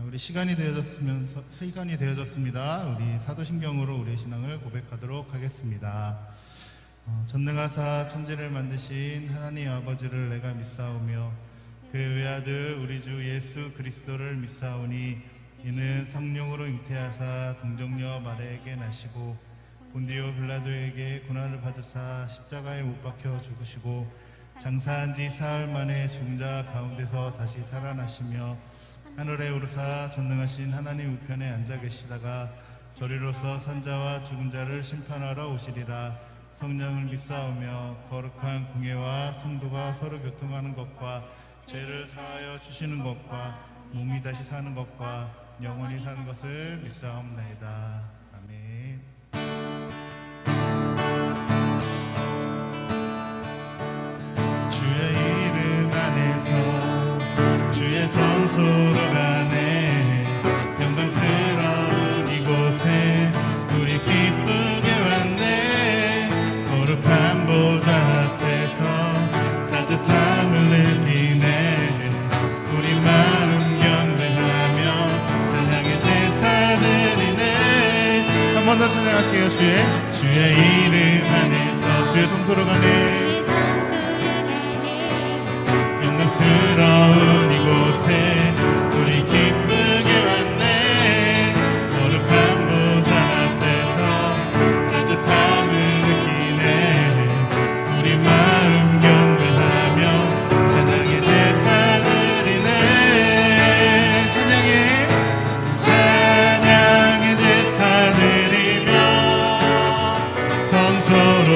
우리 시간이 되어졌습니다. 우리 사도신경으로 우리의 신앙을 고백하도록 하겠습니다. 전능하사 천지를 만드신 하나님 아버지를 내가 믿사오며 그의 외아들 우리 주 예수 그리스도를 믿사오니 이는 성령으로 잉태하사 동정녀 마리아에게 나시고 본디오 빌라도에게 고난을 받으사 십자가에 못 박혀 죽으시고 장사한 지 사흘 만에 죽은 자 가운데서 다시 살아나시며 하늘에 오르사 전능하신 하나님 우편에 앉아 계시다가 저리로서 산자와 죽은 자를 심판하러 오시리라. 성령을 믿사오며 거룩한 공예와 성도가 서로 교통하는 것과 죄를 사하여 주시는 것과 몸이 다시 사는 것과 영원히 사는 것을 믿사옵나이다. 아멘. 주의 이름 안에서 주의 성소로 가네. 영광스러운 이곳에 우리 기쁘게 왔네. 거룩한 보좌 앞에서 따뜻함을 느끼네. 우리 마음 경배하며 찬양의 제사 드리네. 한 번 더 찬양할게요. 주의 이름 안에서 주의 성소로 가네. 영광스러운 이곳에 우리 기쁘게 왔네. 거룩한 보좌 앞에서 따뜻함을 느끼네. 우리 마음 경배하며 찬양의 제사 드리네. 찬양의 제사 드리며 성소로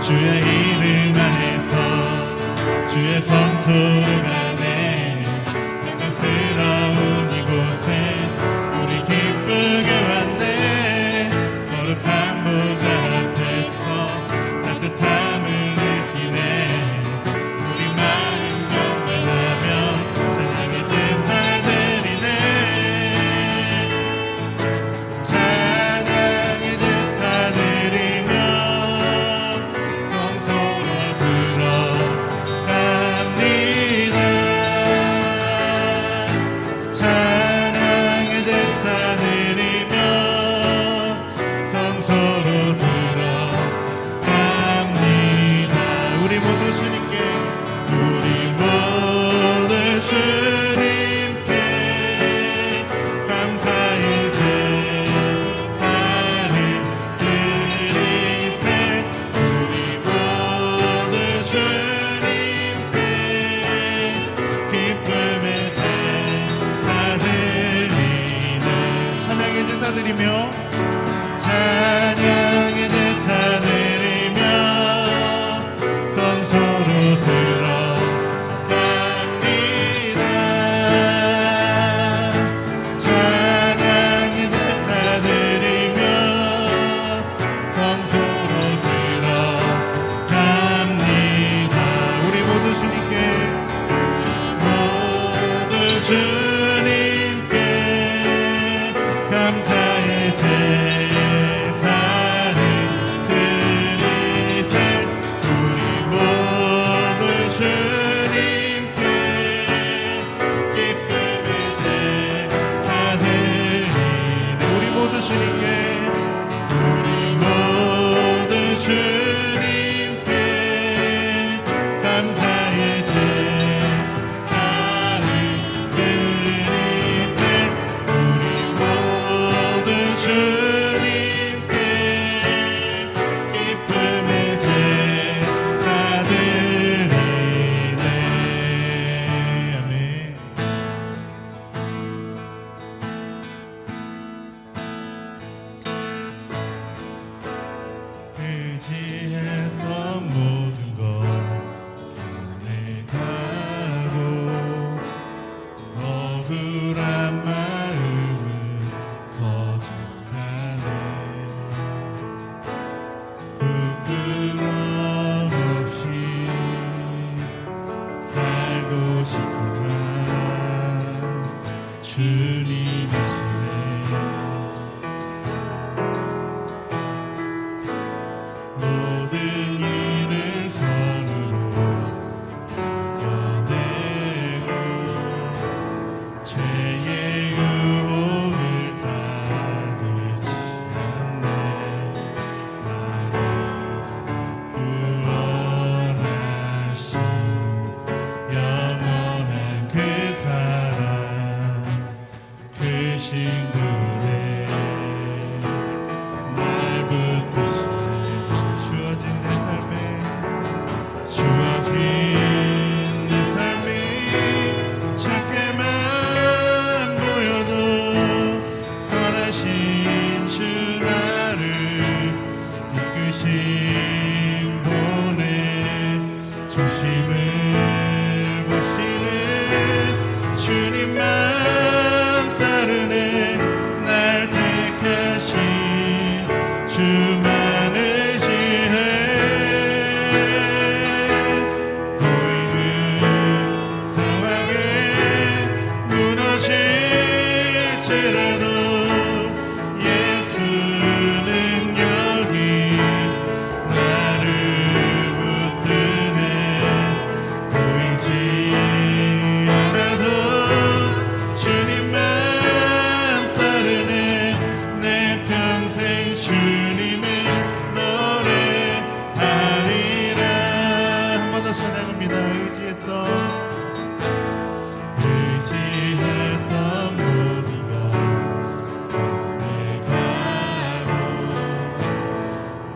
주의 이름 안에서 주의 성소로 가네. 영광스러운 이곳에 우리 기쁘게 왔네. 거룩한 보좌 앞에서 따뜻함을 느끼네. 우리 마음 경배하며 찬양의 제사 드리네. 찬양의 제사 드리며 찬양의 제사 드리며 성소로 들어갑니다. 찬양의 제사 드리며 성소로 들어갑니다. 우리 모두 주님께 감사의 제사를 드리세. 우리 모두 주님께 기쁨의 제사 드리네. 우리 모두 주님께 감사의 제사를 드리세. 우리 모두 주님께 기쁨의 제사 드리네. 아멘. 의지했던 모든 것 변해가고 억울한 마음을 거듭하네. 부끄럼 없이 살고 싶구나. 주님이시네. 모든 일을 선으로 이겨내고 죄의 유혹을 따르지 않네. 나를 구원하신 영원한 그 사랑 그 친구네. 날 붙드시네. 주어진 내 삶이 작게만 보여도 선하신 주 나를 이끄신 분의 중심을 보시는 주님만 따르네. 날 택하신 주만을 지혜 보이는 상황에 무너질지라도 예수는 여기 나를 붙드네. 보이지 않아도 주님만 따르네. 내 평생 주님을 노래하리라. 한 번 더 찬양합니다. 의지했던 모두가 변해가고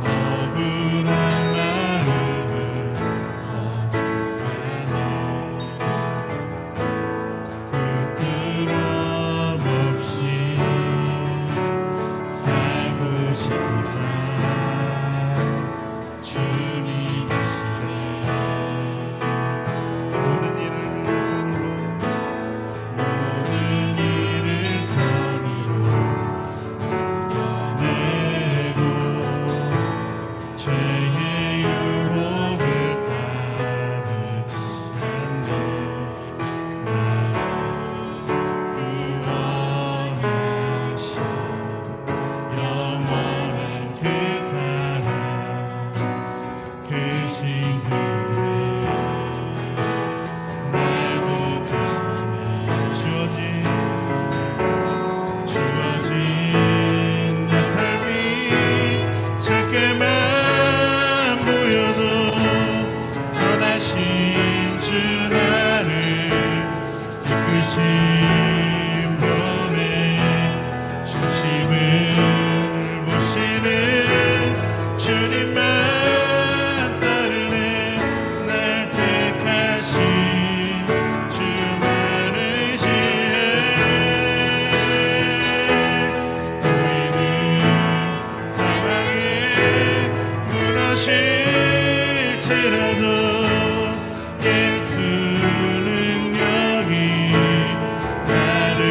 억울한 마음을 거듭하네. 부끄럼 없이 살고 싶다. 주님이시네. 모든 일을 선으로 이겨내고 죄의 유혹을 따르지 않네. 나를 구원하신 영원한 그 사랑 그 친구네. 날 붙드시네. 주어진 내 삶이 작게만 보여도 선하신 주 나를 이끄신 분의 중심을 보시는 주님만 따르네. 날 택하신 주만을 지혜 보이는 상황에 무너질지라도 예수는 여기 나를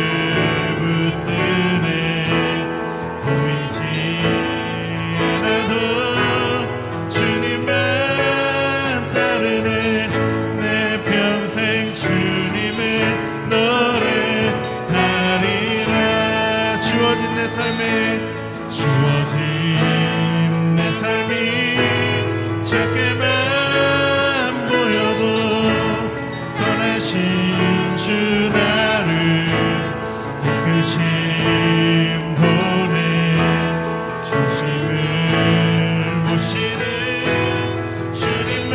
붙드네. 보이지 않아도 주님만 따르네. 내 평생 주님을 노래하리라. 주어진 내 삶이 작게만 보여도 선하신 주 나를 이끄신 분의 중심을 보시는 주님만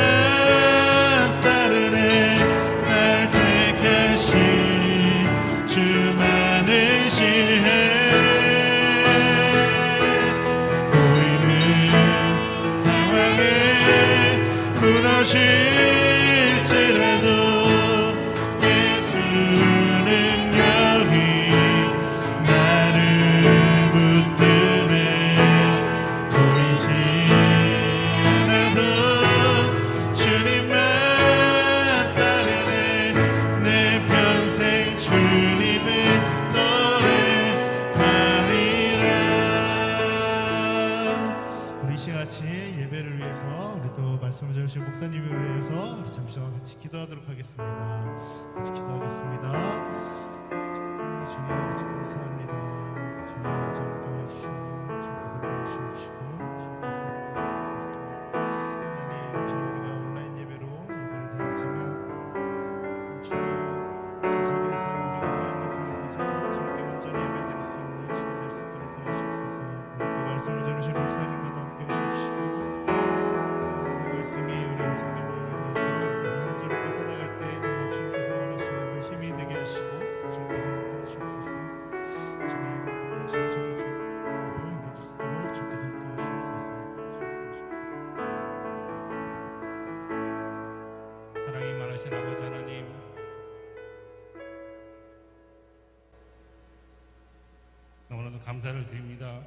따르네. 날 택하신 주만을 지혜 보이는 상황에 무너질지라도 예수는 여기 나를 붙드네. 보이지 않아도 주님만 따르네. 내 평생 주님을 노래하리라. 우리 시같이 예배를 위해서 우리 또 말씀을 전하실 목사님을 위해서 우리 잠시 동안 같이 기도하도록 하겠습니다. 같이 기도하겠습니다. 주님 감사를 드립니다.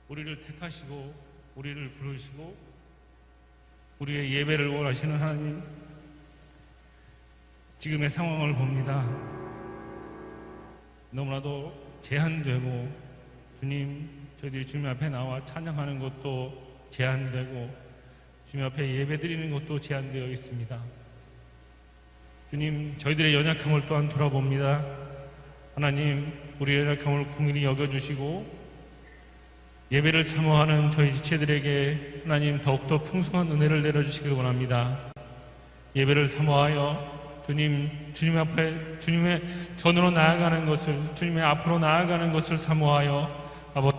우리를 택하시고 우리를 부르시고 우리의 예배를 원하시는 하나님, 지금의 상황을 봅니다. 너무나도 제한되고, 주님, 저희들이 주님 앞에 나와 찬양하는 것도 제한되고, 주님 앞에 예배드리는 것도 제한되어 있습니다. 주님, 저희들의 연약함을 또한 돌아봅니다. 하나님, 우리의 연약함을 긍휼히 여겨주시고 예배를 사모하는 저희 지체들에게 하나님 더욱더 풍성한 은혜를 내려주시길 원합니다. 예배를 사모하여 주님 앞에 주님의 전으로 나아가는 것을, 주님의 앞으로 나아가는 것을 사모하여 아버지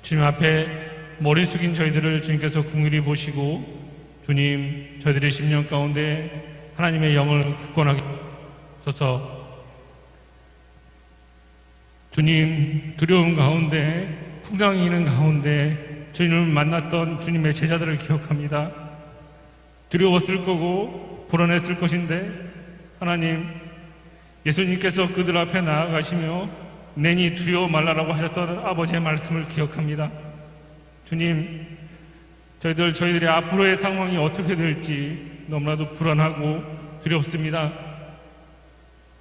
주님 앞에 머리 숙인 저희들을 주님께서 긍휼히 보시고, 주님, 저희들의 심령 가운데 하나님의 영을 굳건하게 하소서. 주님, 두려움 가운데, 풍랑이 있는 가운데 주님을 만났던 주님의 제자들을 기억합니다. 두려웠을 거고 불안했을 것인데, 하나님, 예수님께서 그들 앞에 나아가시며 내니 두려워 말라라고 하셨던 아버지의 말씀을 기억합니다. 주님, 저희들의 앞으로의 상황이 어떻게 될지 너무나도 불안하고 두렵습니다.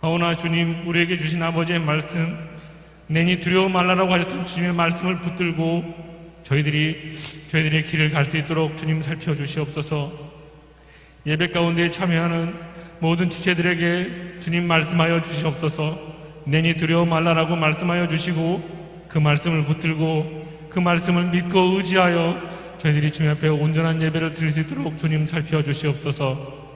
하오나 주님, 우리에게 주신 아버지의 말씀, 내니 두려워 말라라고 하셨던 주님의 말씀을 붙들고 저희들의 길을 갈 수 있도록 주님 살펴주시옵소서. 예배 가운데 참여하는 모든 지체들에게 주님 말씀하여 주시옵소서. 내니 두려워 말라라고 말씀하여 주시고, 그 말씀을 붙들고 그 말씀을 믿고 의지하여 저희들이 주님 앞에 온전한 예배를 드릴 수 있도록 주님 살펴주시옵소서.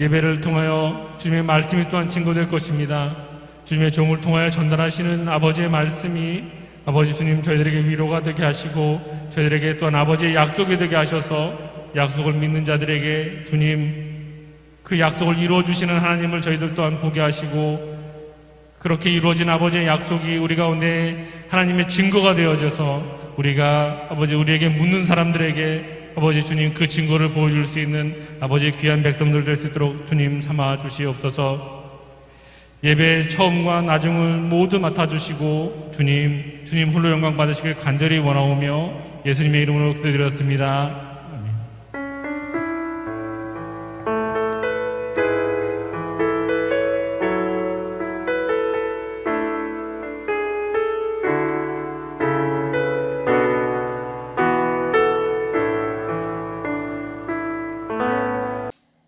예배를 통하여 주님의 말씀이 또한 증거될 것입니다. 주님의 종을 통하여 전달하시는 아버지의 말씀이 아버지 주님 저희들에게 위로가 되게 하시고, 저희들에게 또한 아버지의 약속이 되게 하셔서 약속을 믿는 자들에게 주님 그 약속을 이루어 주시는 하나님을 저희들 또한 보게 하시고, 그렇게 이루어진 아버지의 약속이 우리 가운데 하나님의 증거가 되어져서 우리가 아버지 우리에게 묻는 사람들에게 아버지 주님 그 증거를 보여줄 수 있는 아버지의 귀한 백성들 될 수 있도록 주님 삼아 주시옵소서. 예배의 처음과 나중을 모두 맡아주시고 주님 홀로 영광 받으시길 간절히 원하오며 예수님의 이름으로 기도드렸습니다.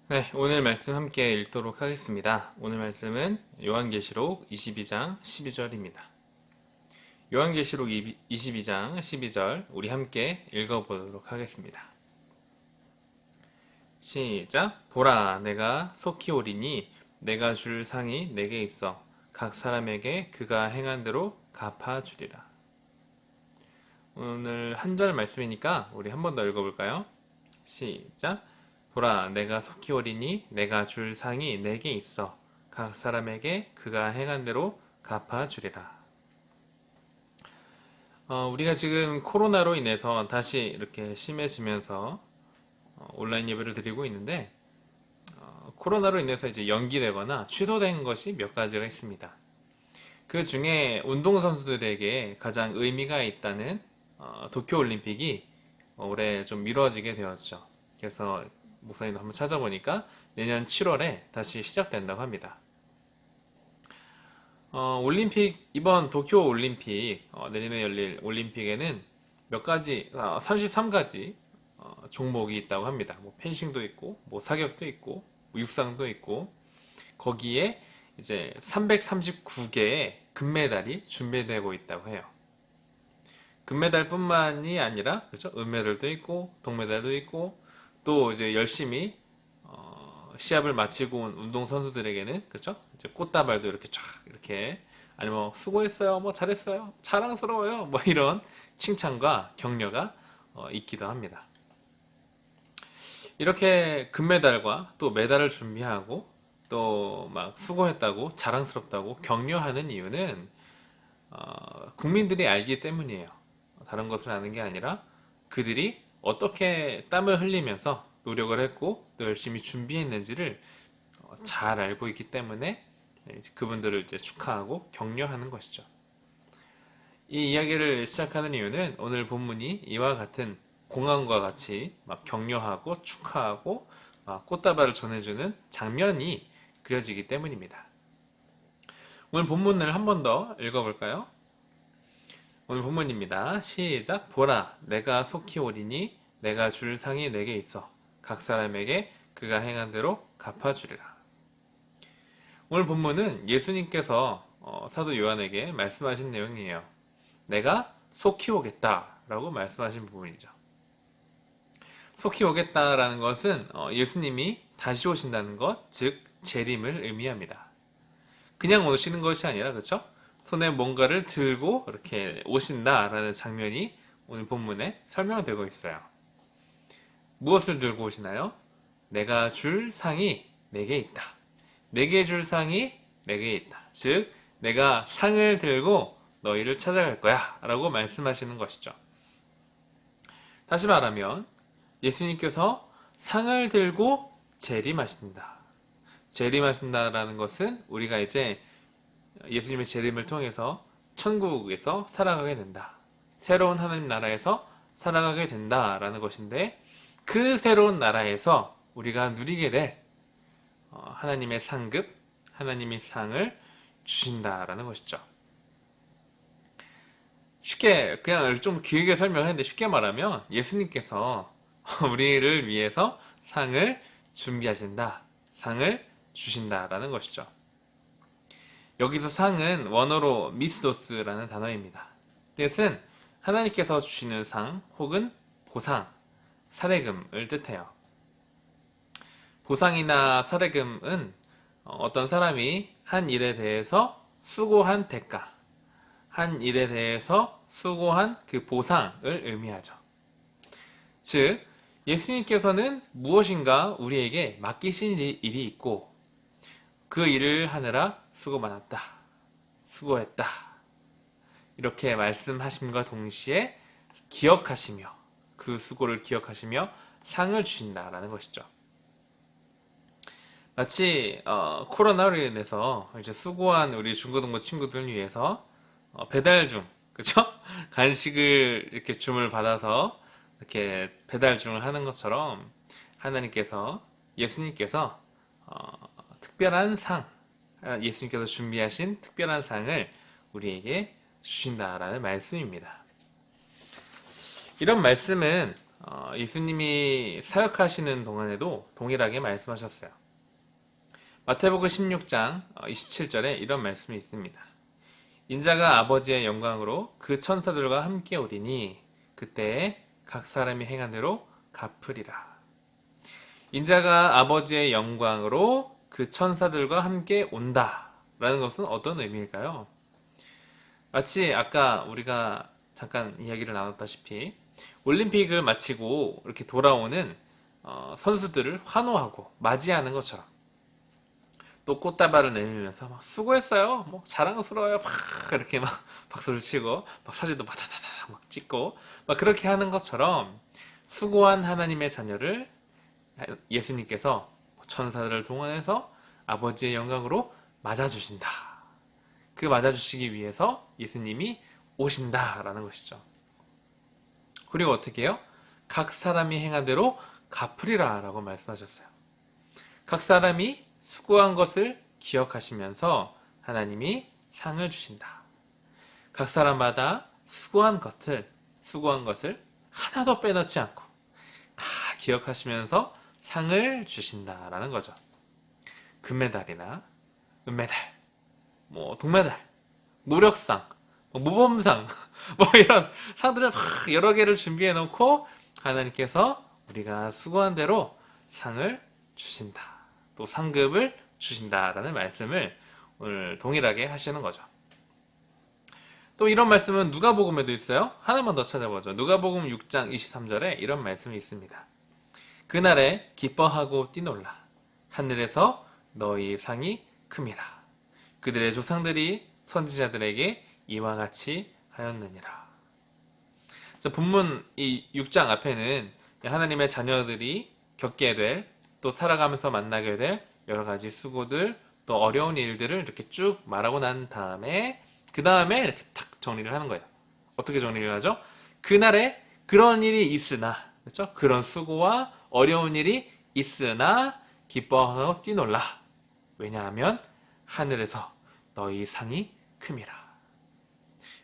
네, 오늘 말씀 함께 읽도록 하겠습니다. 오늘 말씀은 요한계시록 22장 12절입니다. 요한계시록 22장 12절 우리 함께 읽어보도록 하겠습니다. 시작. 보라, 내가 속히 오리니 내가 줄 상이 내게 있어 각 사람에게 그가 행한 대로 갚아주리라. 오늘 한 절 말씀이니까 우리 한 번 더 읽어볼까요? 시작. 보라, 내가 속히 오리니 내가 줄 상이 내게 있어 각 사람에게 그가 행한 대로 갚아주리라. 우리가 지금 코로나로 인해서 다시 이렇게 심해지면서 온라인 예배를 드리고 있는데, 코로나로 인해서 이제 연기되거나 취소된 것이 몇 가지가 있습니다. 그 중에 운동선수들에게 가장 의미가 있다는 도쿄올림픽이 올해 좀 미뤄지게 되었죠. 그래서 목사님도 한번 찾아보니까 내년 7월에 다시 시작된다고 합니다. 이번 도쿄올림픽, 내년에 열릴 올림픽에는 몇 가지, 33가지 종목이 있다고 합니다. 뭐 펜싱도 있고, 뭐 사격도 있고, 뭐 육상도 있고, 거기에 이제 339개의 금메달이 준비되고 있다고 해요. 금메달뿐만이 아니라, 그렇죠? 은메달도 있고, 동메달도 있고, 또 이제 열심히 시합을 마치고 온 운동선수들에게는, 그렇죠? 이제 꽃다발도 이렇게 쫙 이렇게, 아니면 뭐 수고했어요, 뭐 잘했어요, 자랑스러워요, 뭐 이런 칭찬과 격려가 있기도 합니다. 이렇게 금메달과 또 메달을 준비하고 또 막 수고했다고 자랑스럽다고 격려하는 이유는 국민들이 알기 때문이에요. 다른 것을 아는 게 아니라 그들이 어떻게 땀을 흘리면서 노력을 했고 또 열심히 준비했는지를 잘 알고 있기 때문에 이제 그분들을 이제 축하하고 격려하는 것이죠. 이 이야기를 시작하는 이유는 오늘 본문이 이와 같은 공항과 같이 막 격려하고 축하하고 꽃다발을 전해주는 장면이 그려지기 때문입니다. 오늘 본문을 한 번 더 읽어볼까요? 오늘 본문입니다. 시작. 보라, 내가 속히 오리니 내가 줄 상이 내게 있어 각 사람에게 그가 행한 대로 갚아주리라. 오늘 본문은 예수님께서 사도 요한에게 말씀하신 내용이에요. 내가 속히 오겠다 라고 말씀하신 부분이죠. 속히 오겠다라는 것은 예수님이 다시 오신다는 것, 즉 재림을 의미합니다. 그냥 오시는 것이 아니라, 그렇죠? 손에 뭔가를 들고 이렇게 오신다라는 장면이 오늘 본문에 설명되고 있어요. 무엇을 들고 오시나요? 내가 줄 상이 내게 있다. 내게 줄 상이 내게 있다. 즉 내가 상을 들고 너희를 찾아갈 거야 라고 말씀하시는 것이죠. 다시 말하면 예수님께서 상을 들고 재림하신다. 재림하신다라는 것은 우리가 이제 예수님의 재림을 통해서 천국에서 살아가게 된다. 새로운 하나님 나라에서 살아가게 된다라는 것인데, 그 새로운 나라에서 우리가 누리게 될 하나님의 상급, 하나님의 상을 주신다라는 것이죠. 쉽게 그냥 좀 길게 설명했는데, 쉽게 말하면 예수님께서 우리를 위해서 상을 준비하신다, 상을 주신다라는 것이죠. 여기서 상은 원어로 미스도스라는 단어입니다. 뜻은 하나님께서 주시는 상 혹은 보상, 사례금을 뜻해요. 보상이나 사례금은 어떤 사람이 한 일에 대해서 수고한 대가, 한 일에 대해서 수고한 그 보상을 의미하죠. 즉, 예수님께서는 무엇인가 우리에게 맡기신 일이 있고, 그 일을 하느라 수고 많았다, 수고했다, 이렇게 말씀하심과 동시에 기억하시며, 그 수고를 기억하시며 상을 주신다라는 것이죠. 마치 코로나로 인해서 이제 수고한 우리 중고등부 친구들 위해서 배달 중, 그쵸? 간식을 이렇게 줌을 받아서 이렇게 배달 중을 하는 것처럼 하나님께서, 예수님께서 특별한 상, 예수님께서 준비하신 특별한 상을 우리에게 주신다라는 말씀입니다. 이런 말씀은 예수님이 사역하시는 동안에도 동일하게 말씀하셨어요. 마태복음 16장 27절에 이런 말씀이 있습니다. 인자가 아버지의 영광으로 그 천사들과 함께 오리니 그때에 각 사람이 행한 대로 갚으리라. 인자가 아버지의 영광으로 그 천사들과 함께 온다라는 것은 어떤 의미일까요? 마치 아까 우리가 잠깐 이야기를 나눴다시피 올림픽을 마치고 이렇게 돌아오는 선수들을 환호하고 맞이하는 것처럼, 또 꽃다발을 내밀면서 막 수고했어요, 뭐 자랑스러워요, 막 이렇게 막 박수를 치고 막 사진도 바다다다 막 찍고 막 그렇게 하는 것처럼, 수고한 하나님의 자녀를 예수님께서 천사들을 동원해서 아버지의 영광으로 맞아주신다. 그 맞아주시기 위해서 예수님이 오신다라는 것이죠. 그리고 어떻게 해요? 각 사람이 행한 대로 갚으리라 라고 말씀하셨어요. 각 사람이 수고한 것을 기억하시면서 하나님이 상을 주신다. 각 사람마다 수고한 것을 하나도 빼놓지 않고 다 기억하시면서 상을 주신다라는 거죠. 금메달이나 은메달, 뭐 동메달, 노력상, 모범상, 뭐 이런 상들을 막 여러 개를 준비해 놓고 하나님께서 우리가 수고한 대로 상을 주신다, 또 상급을 주신다라는 말씀을 오늘 동일하게 하시는 거죠. 또 이런 말씀은 누가복음에도 있어요. 하나만 더 찾아보죠. 누가복음 6장 23절에 이런 말씀이 있습니다. 그날에 기뻐하고 뛰놀라. 하늘에서 너희 상이 큼이라. 그들의 조상들이 선지자들에게 이와 같이 하였느니라. 자, 본문 이 6장 앞에는 하나님의 자녀들이 겪게 될, 또 살아가면서 만나게 될 여러 가지 수고들, 또 어려운 일들을 이렇게 쭉 말하고 난 다음에, 그 다음에 이렇게 탁 정리를 하는 거예요. 어떻게 정리를 하죠? 그날에 그런 일이 있으나, 그렇죠? 그런 수고와 어려운 일이 있으나 기뻐하고 뛰놀라. 왜냐하면 하늘에서 너희 상이 큼이라.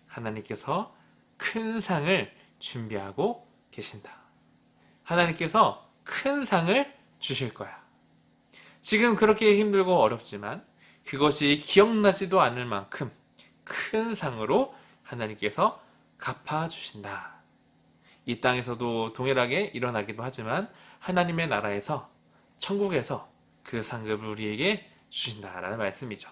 하나님께서 큰 상을 준비하고 계신다. 하나님께서 큰 상을 주실 거야. 지금 그렇게 힘들고 어렵지만 그것이 기억나지도 않을 만큼 큰 상으로 하나님께서 갚아주신다. 이 땅에서도 동일하게 일어나기도 하지만 하나님의 나라에서, 천국에서 그 상급을 우리에게 주신다라는 말씀이죠.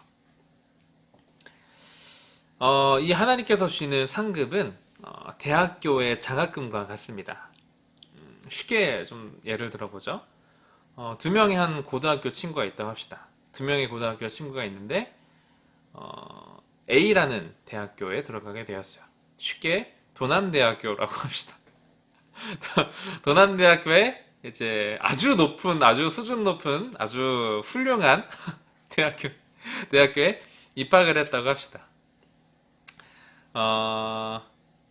이 하나님께서 주시는 상급은 대학교의 장학금과 같습니다. 쉽게 좀 예를 들어보죠. 두 명의 한 고등학교 친구가 있다고 합시다. 두 명의 고등학교 친구가 있는데 A라는 대학교에 들어가게 되었어요. 쉽게 도남대학교라고 합시다. 도남대학교에 이제 아주 높은, 아주 수준 높은, 아주 훌륭한 대학교에 입학을 했다고 합시다.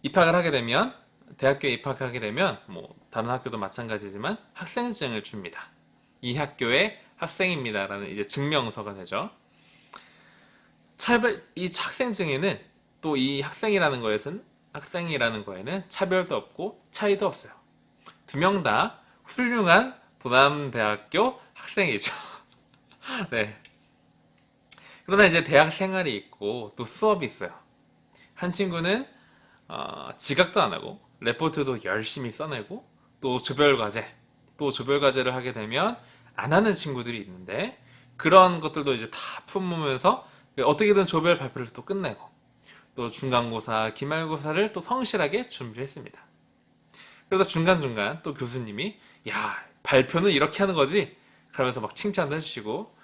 입학을 하게 되면, 대학교에 입학하게 되면, 뭐, 다른 학교도 마찬가지지만 학생증을 줍니다. 이 학교의 학생입니다라는 이제 증명서가 되죠. 이 학생증에는 또 이 학생이라는 거에는 차별도 없고 차이도 없어요. 두 명 다 훌륭한 도남대학교 학생이죠. 네. 그러나 이제 대학 생활이 있고 또 수업이 있어요. 한 친구는 지각도 안 하고 레포트도 열심히 써내고 또 조별과제를 하게 되면 안 하는 친구들이 있는데 그런 것들도 이제 다 품으면서 어떻게든 조별 발표를 또 끝내고 또 중간고사, 기말고사를 또 성실하게 준비를 했습니다. 그래서 중간중간 또 교수님이 야, 발표는 이렇게 하는 거지? 그러면서 막 칭찬도 해주시고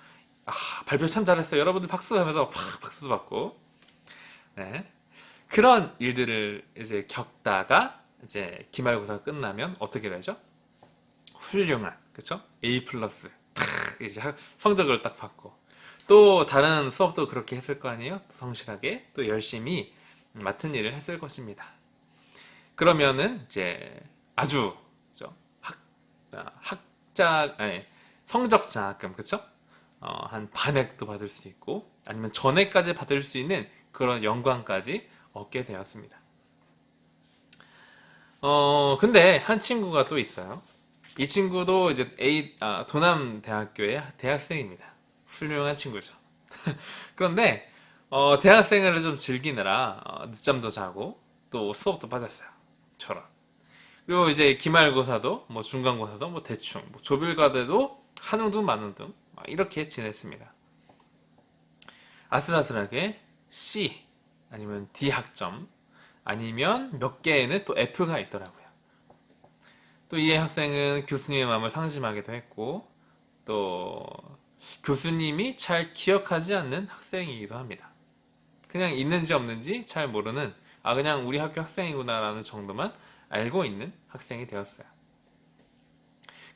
발표 참 잘했어요. 여러분들 박수 하면서 박수도 받고 네. 그런 일들을 이제 겪다가 이제 기말고사가 끝나면 어떻게 되죠? 훌륭한, 그쵸? A 플러스 이제 성적을 딱 받고 또 다른 수업도 그렇게 했을 거 아니에요? 성실하게 또 열심히 맡은 일을 했을 것입니다. 그러면은 이제 아주 성적 장학금, 그쵸? 한 반액도 받을 수 있고 아니면 전액까지 받을 수 있는 그런 영광까지 얻게 되었습니다. 근데 한 친구가 또 있어요. 이 친구도 이제 도남대학교의 대학생입니다. 훌륭한 친구죠. 그런데 대학생활을 좀 즐기느라 늦잠도 자고 또 수업도 빠졌어요. 저런. 그리고 이제 기말고사도 뭐 중간고사도 뭐 대충 뭐 조별과제도 한웅둥 만웅둥 이렇게 지냈습니다. 아슬아슬하게 C 아니면 D 학점 아니면 몇 개에는 또 F가 있더라고요. 또 이 학생은 교수님의 마음을 상심하기도 했고 또 교수님이 잘 기억하지 않는 학생이기도 합니다. 그냥 있는지 없는지 잘 모르는 그냥 우리 학교 학생이구나라는 정도만 알고 있는 학생이 되었어요.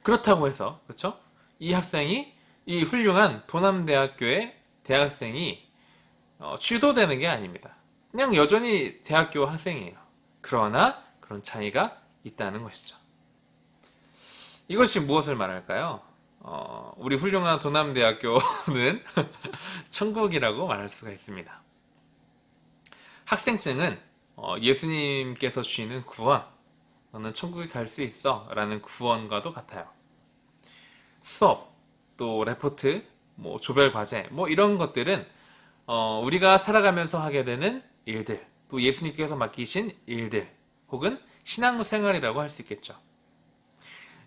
그렇다고 해서 그렇죠? 이 훌륭한 도남대학교의 대학생이 취소되는 게 아닙니다. 그냥 여전히 대학교 학생이에요. 그러나 그런 차이가 있다는 것이죠. 이것이 무엇을 말할까요? 우리 훌륭한 도남대학교는 천국이라고 말할 수가 있습니다. 학생증은 예수님께서 주시는 구원, 너는 천국에 갈 수 있어 라는 구원과도 같아요. 수업, 또 레포트, 뭐 조별과제, 뭐 이런 것들은 우리가 살아가면서 하게 되는 일들, 또 예수님께서 맡기신 일들, 혹은 신앙생활이라고 할 수 있겠죠.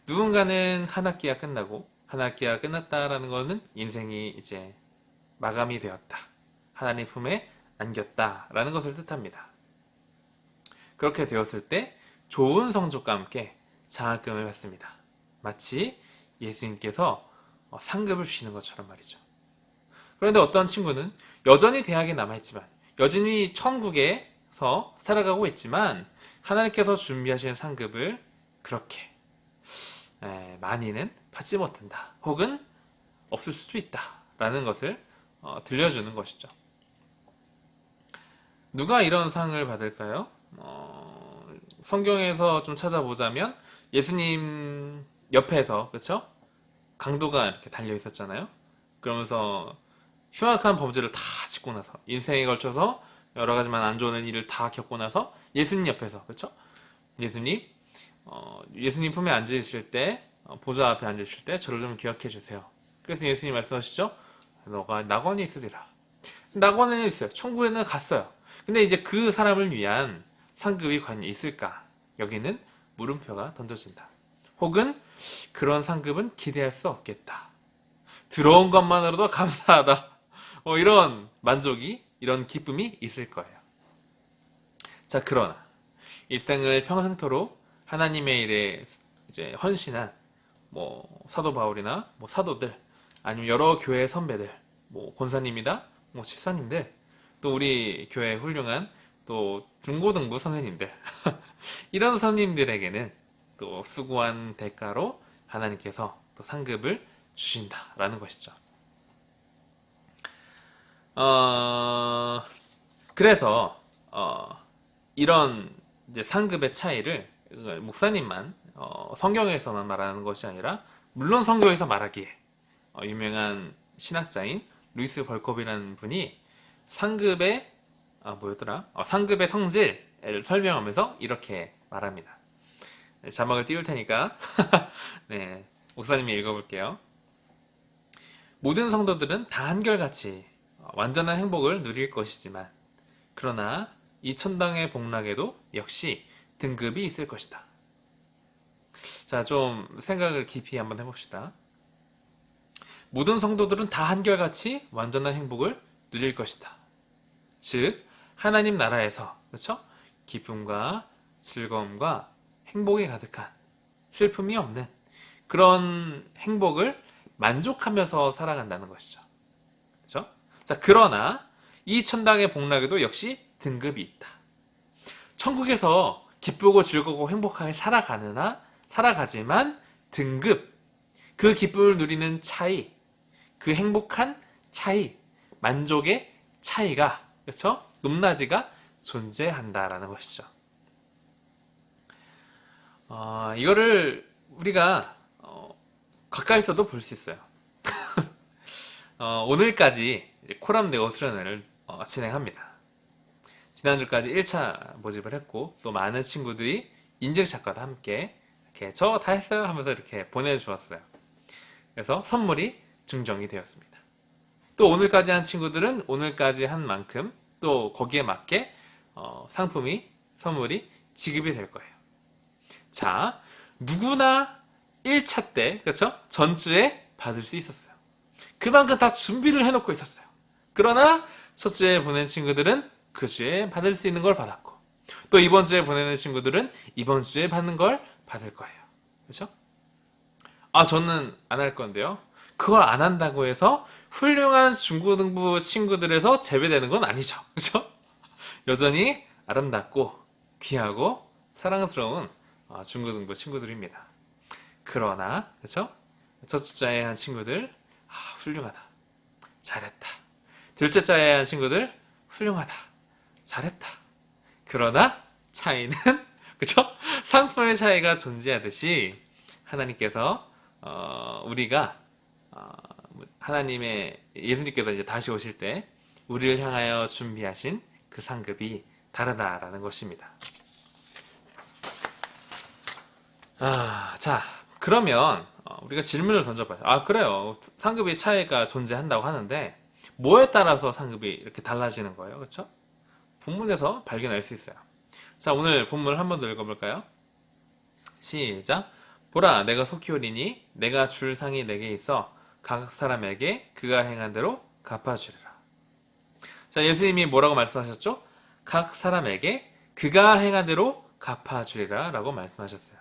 누군가는 한 학기가 끝나고 한 학기가 끝났다라는 것은 인생이 이제 마감이 되었다. 하나님 품에 안겼다라는 것을 뜻합니다. 그렇게 되었을 때 좋은 성적과 함께 장학금을 받습니다. 마치 예수님께서 상급을 주시는 것처럼 말이죠. 그런데 어떤 친구는 여전히 대학에 남아있지만 여전히 천국에서 살아가고 있지만 하나님께서 준비하신 상급을 그렇게 많이는 받지 못한다. 혹은 없을 수도 있다라는 것을 들려주는 것이죠. 누가 이런 상을 받을까요? 성경에서 좀 찾아보자면 예수님 옆에서 그쵸? 강도가 이렇게 달려 있었잖아요. 그러면서 흉악한 범죄를 다 짓고 나서 인생에 걸쳐서 여러 가지만 안 좋은 일을 다 겪고 나서 예수님 옆에서 그쵸? 예수님 품에 앉으실 때 보좌 앞에 앉으실 때 저를 좀 기억해 주세요. 그래서 예수님 말씀하시죠. 너가 낙원에 있으리라. 낙원에 있어요. 천국에는 갔어요. 근데 이제 그 사람을 위한 상급이 과연 있을까? 여기는 물음표가 던져진다. 혹은 그런 상급은 기대할 수 없겠다. 들어온 것만으로도 감사하다. 이런 만족이, 이런 기쁨이 있을 거예요. 자, 그러나 일생을 평생토록 하나님의 일에 이제 헌신한 사도 바울이나 사도들 아니면 여러 교회 선배들 권사님이다 집사님들 또 우리 교회 훌륭한 또 중고등부 선생님들 이런 선생님들에게는 또 수고한 대가로 하나님께서 또 상급을 주신다라는 것이죠. 그래서 이런 이제 상급의 차이를 목사님만 성경에서만 말하는 것이 아니라 물론 성경에서 말하기에 유명한 신학자인 루이스 벌컵이라는 분이 상급의 상급의 성질을 설명하면서 이렇게 말합니다. 자막을 띄울 테니까 네, 목사님이 읽어볼게요. 모든 성도들은 다 한결같이 완전한 행복을 누릴 것이지만 그러나 이 천당의 복락에도 역시 등급이 있을 것이다. 자, 좀 생각을 깊이 한번 해봅시다. 모든 성도들은 다 한결같이 완전한 행복을 누릴 것이다. 즉, 하나님 나라에서, 그렇죠? 기쁨과 즐거움과 행복이 가득한 슬픔이 없는 그런 행복을 만족하면서 살아간다는 것이죠. 그렇죠? 자, 그러나 이 천당의 복락에도 역시 등급이 있다. 천국에서 기쁘고 즐겁고 행복하게 살아가지만 등급, 그 기쁨을 누리는 차이, 그 행복한 차이, 만족의 차이가, 그렇죠? 높낮이가 존재한다라는 것이죠. 이거를 우리가 가까이서도 볼 수 있어요. 오늘까지 코람 네오 수련회를 진행합니다. 지난주까지 1차 모집을 했고 또 많은 친구들이 인증샷과 함께 이렇게 저 다 했어요 하면서 이렇게 보내주었어요. 그래서 선물이 증정이 되었습니다. 또 오늘까지 한 친구들은 오늘까지 한 만큼 또 거기에 맞게 선물이 지급이 될 거예요. 자, 누구나 1차 때, 그렇죠? 전주에 받을 수 있었어요. 그만큼 다 준비를 해놓고 있었어요. 그러나 첫 주에 보낸 친구들은 그 주에 받을 수 있는 걸 받았고 또 이번 주에 보내는 친구들은 이번 주에 받는 걸 받을 거예요. 그렇죠? 저는 안 할 건데요. 그걸 안 한다고 해서 훌륭한 중고등부 친구들에서 제외되는 건 아니죠. 그렇죠? 여전히 아름답고 귀하고 사랑스러운 중고등부 친구들입니다. 그러나 그렇죠? 첫 주자에 한 친구들 훌륭하다. 잘했다. 둘째 자에 한 친구들 훌륭하다. 잘했다. 그러나 차이는 그렇죠? 상품의 차이가 존재하듯이 하나님께서 우리가 하나님의 예수님께서 이제 다시 오실 때 우리를 향하여 준비하신 그 상급이 다르다라는 것입니다. 자, 그러면 우리가 질문을 던져봐요. 그래요. 상급의 차이가 존재한다고 하는데 뭐에 따라서 상급이 이렇게 달라지는 거예요? 그렇죠? 본문에서 발견할 수 있어요. 자, 오늘 본문을 한 번 더 읽어볼까요? 시작. 보라, 내가 속히 오리니 내가 줄 상이 내게 있어 각 사람에게 그가 행한 대로 갚아주리라. 자, 예수님이 뭐라고 말씀하셨죠? 각 사람에게 그가 행한 대로 갚아주리라 라고 말씀하셨어요.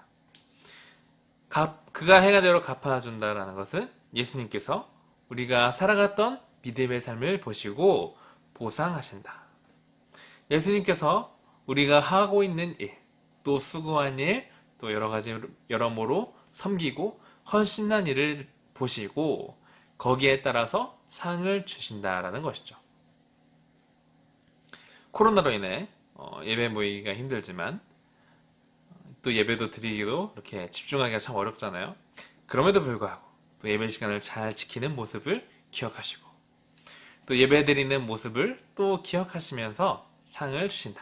그가 행한 대로 갚아준다라는 것은 예수님께서 우리가 살아갔던 믿음의 삶을 보시고 보상하신다. 예수님께서 우리가 하고 있는 일, 또 수고한 일, 또 여러 가지 여러모로 섬기고 헌신한 일을 보시고 거기에 따라서 상을 주신다라는 것이죠. 코로나로 인해 예배 모이기가 힘들지만 또 예배도 드리기도 이렇게 집중하기가 참 어렵잖아요. 그럼에도 불구하고 또 예배 시간을 잘 지키는 모습을 기억하시고 또 예배 드리는 모습을 또 기억하시면서 상을 주신다.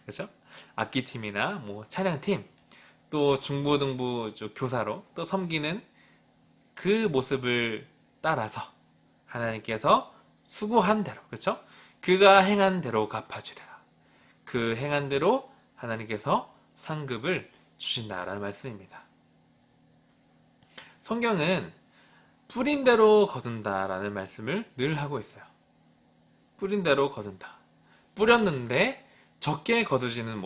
그렇죠? 악기팀이나 뭐 찬양팀 또 중고등부 교사로 또 섬기는 그 모습을 따라서 하나님께서 수고한 대로, 그렇죠? 그가 행한 대로 갚아주리라. 그 행한 대로 하나님께서 상급을 주신다라는 말씀입니다. 성경은 뿌린 대로 거둔다라는 말씀을 늘 하고 있어요. 뿌린 대로 거둔다. 뿌렸는데 적게 거두지는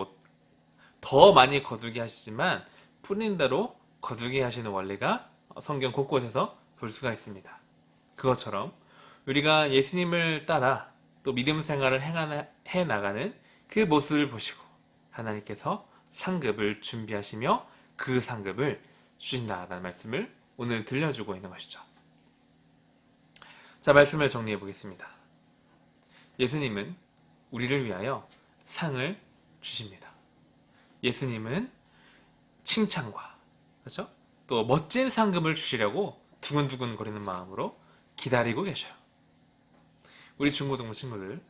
더 많이 거두게 하시지만 뿌린 대로 거두게 하시는 원리가 성경 곳곳에서 볼 수가 있습니다. 그것처럼 우리가 예수님을 따라 또 믿음 생활을 해 나가는 그 모습을 보시고 하나님께서 상급을 준비하시며 그 상급을 주신다라는 말씀을 오늘 들려주고 있는 것이죠. 자, 말씀을 정리해 보겠습니다. 예수님은 우리를 위하여 상을 주십니다. 예수님은 칭찬과, 그렇죠? 또 멋진 상급을 주시려고 두근두근 거리는 마음으로 기다리고 계셔요. 우리 중고등부 친구들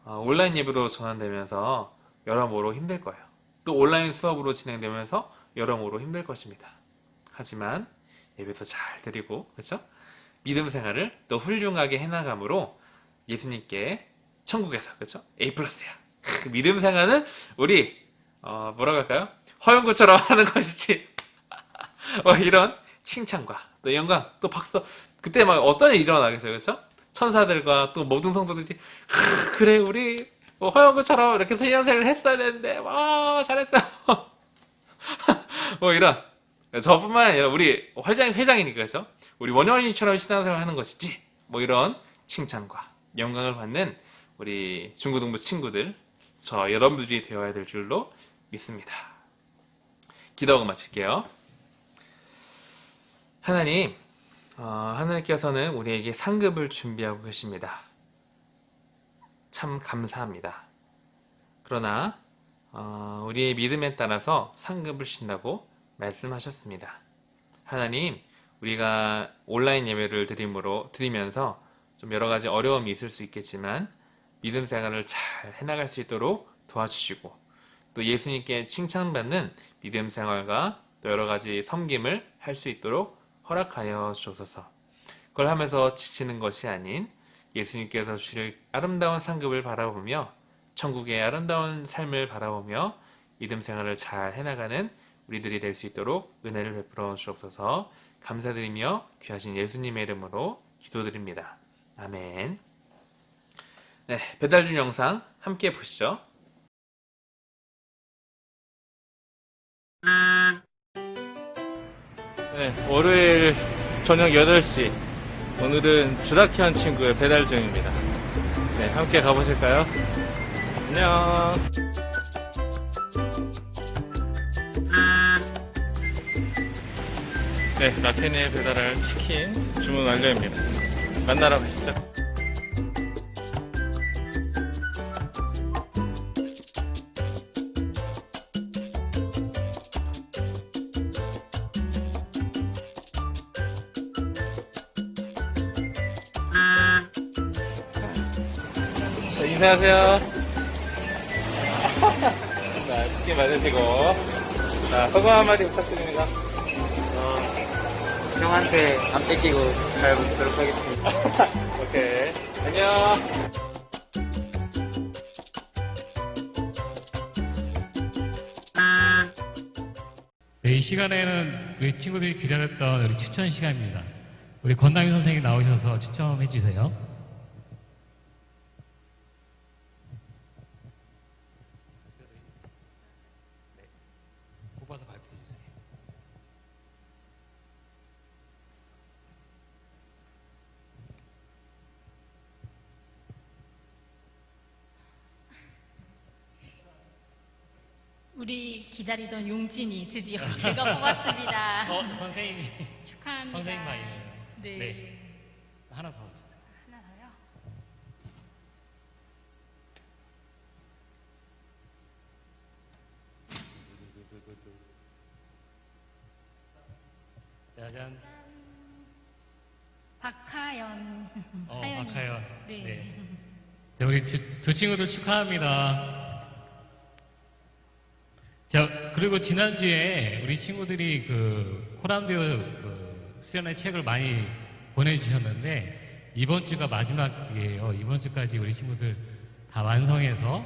온라인 예배로 전환되면서 여러모로 힘들 거예요. 또 온라인 수업으로 진행되면서 여러모로 힘들 것입니다. 하지만 예배도 잘 드리고, 그렇죠? 믿음 생활을 또 훌륭하게 해나감으로 예수님께 천국에서, 그렇죠? A+야. 믿음 생활은 우리 뭐라고 할까요? 허영구처럼 하는 것이지. 이런 칭찬과 또 영광, 또 박수. 그때 막 어떤 일이 일어나겠어요, 그렇죠? 천사들과 또 모든 성도들이 그래 우리 허영구처럼 이렇게 신앙생활을 했어야 되는데 와 잘했어요. 이런 저뿐만 아니라 우리 회장이니까 그렇죠? 우리 원효원이처럼 신앙생활을 하는 것이지. 이런 칭찬과 영광을 받는 우리 중고등부 친구들, 저 여러분들이 되어야 될 줄로 믿습니다. 기도하고 마칠게요. 하나님, 하나님께서는 우리에게 상급을 준비하고 계십니다. 참 감사합니다. 그러나 우리의 믿음에 따라서 상급을 주신다고 말씀하셨습니다. 하나님, 우리가 온라인 예배를 드리면서 좀 여러 가지 어려움이 있을 수 있겠지만 믿음 생활을 잘 해나갈 수 있도록 도와주시고 또 예수님께 칭찬받는 믿음 생활과 또 여러 가지 섬김을 할 수 있도록 허락하여 주옵소서. 그걸 하면서 지치는 것이 아닌 예수님께서 주실 아름다운 상급을 바라보며 천국의 아름다운 삶을 바라보며 믿음 생활을 잘 해나가는 우리들이 될 수 있도록 은혜를 베풀어 주옵소서. 감사드리며 귀하신 예수님의 이름으로 기도드립니다. 아멘. 네, 배달 중 영상 함께 보시죠. 네, 월요일 저녁 8시. 오늘은 주라키한 친구의 배달 중입니다. 네, 함께 가보실까요? 안녕. 네, 라켄에 배달할 치킨 주문 완료입니다. 만나러 가시죠. 자, 인사하세요. 자, 치킨 받으시고. 자, 소감 한마디 부탁드립니다. 형한테 안 뺏기고 잘 먹도록 하겠습니다. 오케이. 안녕. 네, 이 시간에는 우리 친구들이 기다렸던 우리 추천 시간입니다. 우리 권남희 선생님 나오셔서 추천해 주세요. 뽑아서 발표해 주세요. 우리 기다리던 용진이 드디어 제가 뽑았습니다. 선생님이 축하합니다. 선생님 말이에요. 네. 네. 하나 더. 하나 더요? 짜잔. 박하연. 하연이. 박하연. 네. 네, 우리 두 친구들 축하합니다. 자, 그리고 지난주에 우리 친구들이 그 코람디오 그 수련회 책을 많이 보내주셨는데, 이번 주가 마지막이에요. 이번 주까지 우리 친구들 다 완성해서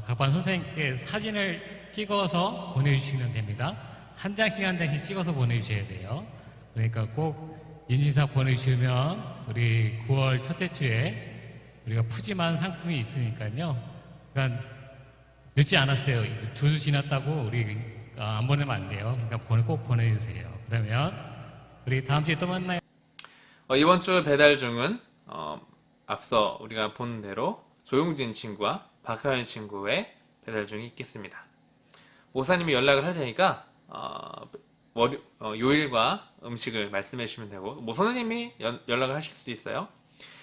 각 반 선생님께 사진을 찍어서 보내주시면 됩니다. 한 장씩 한 장씩 찍어서 보내주셔야 돼요. 그러니까 꼭 인증사 보내주시면 우리 9월 첫째 주에 우리가 푸짐한 상품이 있으니까요. 그러니까 늦지 않았어요. 두 주 지났다고 우리 안 보내면 안 돼요. 그러니까 꼭 보내주세요. 그러면 우리 다음 주에 또 만나요. 이번 주 배달 중은 앞서 우리가 본 대로 조용진 친구와 박하연 친구의 배달 중이 있겠습니다. 모사님이 연락을 할 테니까 요일과 음식을 말씀해 주시면 되고, 모사님이 연락을 하실 수도 있어요.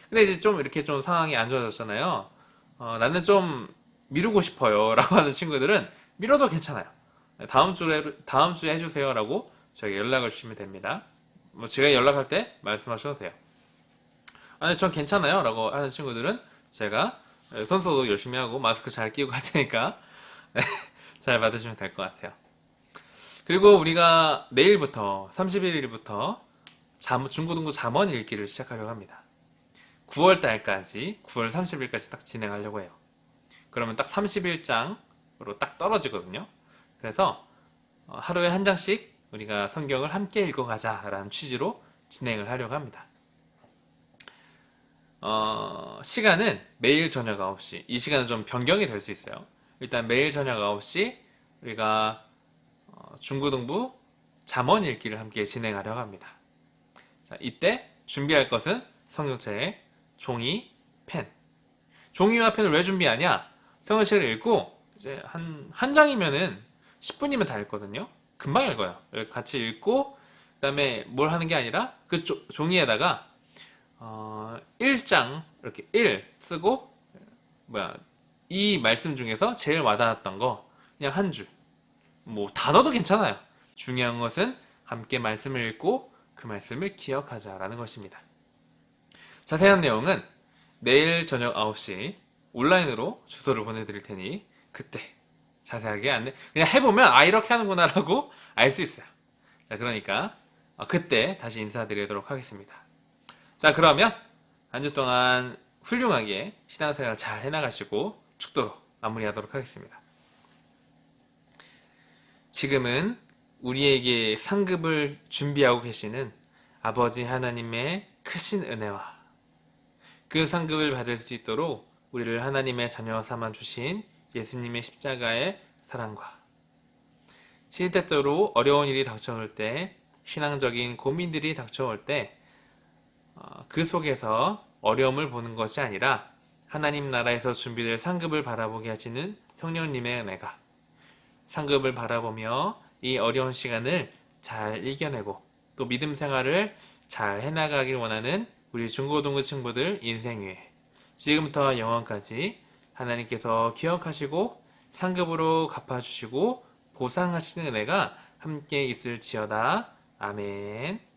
근데 이제 좀 이렇게 좀 상황이 안 좋아졌잖아요. 나는 좀 미루고 싶어요 라고 하는 친구들은 미뤄도 괜찮아요. 다음 주에 해주세요 라고 저에게 연락을 주시면 됩니다. 뭐 제가 연락할 때 말씀하셔도 돼요. 아니 전 괜찮아요 라고 하는 친구들은 제가 손소독 열심히 하고 마스크 잘 끼고 할 테니까 잘 받으시면 될 것 같아요. 그리고 우리가 내일부터 31일부터 중고등부 잠원 읽기를 시작하려고 합니다. 9월 달까지 9월 30일까지 딱 진행하려고 해요. 그러면 딱 31장으로 딱 떨어지거든요. 그래서 하루에 한 장씩 우리가 성경을 함께 읽어가자라는 취지로 진행을 하려고 합니다. 시간은 매일 저녁 9시. 이 시간은 좀 변경이 될 수 있어요. 일단 매일 저녁 9시 우리가 중고등부 잠언 읽기를 함께 진행하려고 합니다. 자, 이때 준비할 것은 성경책, 종이, 펜. 종이와 펜을 왜 준비하냐? 성경책을 읽고 이제 한 장이면은 10분이면 다 읽거든요. 금방 읽어요. 같이 읽고 그다음에 뭘 하는 게 아니라 그 종이에다가 1장 이렇게 1 쓰고 이 말씀 중에서 제일 와닿았던 거 그냥 한 줄. 뭐 단어도 괜찮아요. 중요한 것은 함께 말씀을 읽고 그 말씀을 기억하자라는 것입니다. 자세한 내용은 내일 저녁 9시 온라인으로 주소를 보내드릴 테니 그때 자세하게 그냥 해보면 이렇게 하는구나라고 알 수 있어요. 자, 그러니까 그때 다시 인사드리도록 하겠습니다. 자, 그러면 한 주 동안 훌륭하게 신앙생활 잘 해나가시고 축도로 마무리하도록 하겠습니다. 지금은 우리에게 상급을 준비하고 계시는 아버지 하나님의 크신 은혜와 그 상급을 받을 수 있도록 우리를 하나님의 자녀 삼아 주신 예수님의 십자가의 사랑과 시대적으로 어려운 일이 닥쳐올 때, 신앙적인 고민들이 닥쳐올 때 그 속에서 어려움을 보는 것이 아니라 하나님 나라에서 준비될 상급을 바라보게 하시는 성령님의 은혜가 상급을 바라보며 이 어려운 시간을 잘 이겨내고 또 믿음 생활을 잘 해나가길 원하는 우리 중고등부 친구들 인생 위에 지금부터 영원까지 하나님께서 기억하시고 상급으로 갚아주시고 보상하시는 은혜가 함께 있을지어다. 아멘.